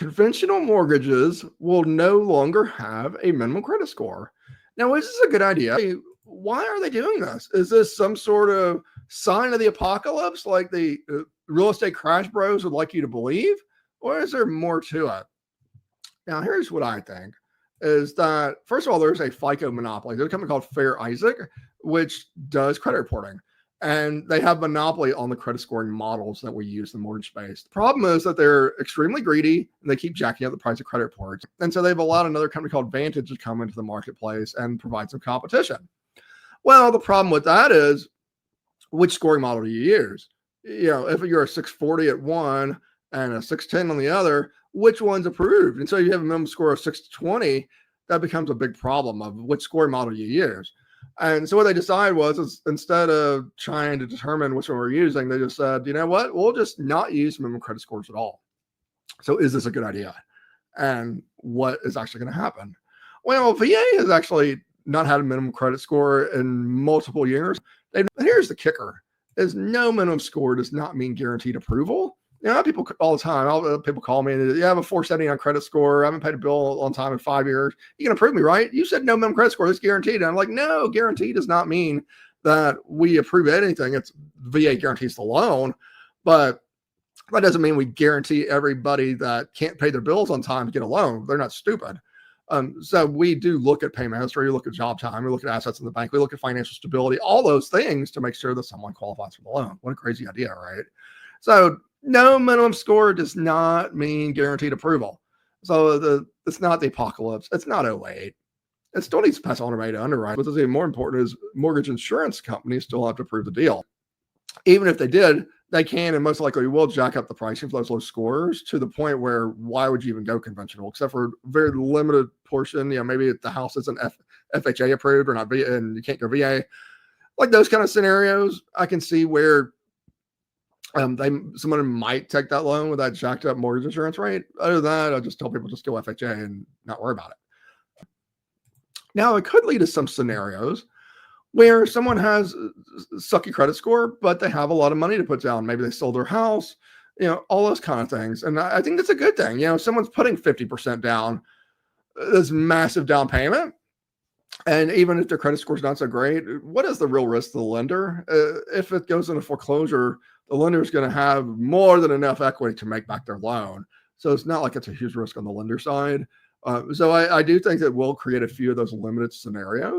Conventional mortgages will no longer have a minimum credit score. Now, is this a good idea? Why are they doing this? Is this some sort of sign of the apocalypse, like the real estate crash bros would like you to believe? Or is there more to it? Now, here's what I think is that, first of all, there's a FICO monopoly. There's a company called Fair Isaac, which does credit reporting. And they have monopoly on the credit scoring models that we use in the mortgage space. The problem is that they're extremely greedy and they keep jacking up the price of credit reports. And so they've allowed another company called Vantage to come into the marketplace and provide some competition. Well, the problem with that is, which scoring model do you use? If you're a 640 at one and a 610 on the other, which one's approved? And so you have a minimum score of 620, that becomes a big problem of which scoring model you use. And so what they decided was, instead of trying to determine which one we're using, they just said, you know what, we'll just not use minimum credit scores at all. So is this a good idea? And what is actually going to happen? Well, VA has actually not had a minimum credit score in multiple years. And here's the kicker, is no minimum score does not mean guaranteed approval. People all the time, people call me and I have a 479 credit score. I haven't paid a bill on time in 5 years. You can approve me, right? You said no minimum credit score. That's guaranteed. And I'm like, no, guaranteed does not mean that we approve anything. It's VA guarantees the loan, but that doesn't mean we guarantee everybody that can't pay their bills on time to get a loan. They're not stupid. So we do look at payment history, we look at job time, we look at assets in the bank, we look at financial stability, all those things to make sure that someone qualifies for the loan. What a crazy idea, right? So no minimum score does not mean guaranteed approval. So it's not the apocalypse. It's not 08. It still needs to pass automated underwriting. What's even more important is mortgage insurance companies still have to approve the deal. Even if they did, they can and most likely will jack up the pricing for those low scores to the point where why would you even go conventional, except for a very limited portion. Maybe the house isn't FHA approved or not, and you can't go VA. Like those kind of scenarios, I can see where someone might take that loan with that jacked up mortgage insurance rate. Other than that, I just tell people just go FHA and not worry about it. Now, it could lead to some scenarios where someone has a sucky credit score, but they have a lot of money to put down. Maybe they sold their house, all those kind of things. And I think that's a good thing. If someone's putting 50% down, this massive down payment, and even if their credit score is not so great, what is the real risk to the lender? If it goes into foreclosure, the lender is going to have more than enough equity to make back their loan. So it's not like it's a huge risk on the lender side. So I do think that we'll create a few of those limited scenarios.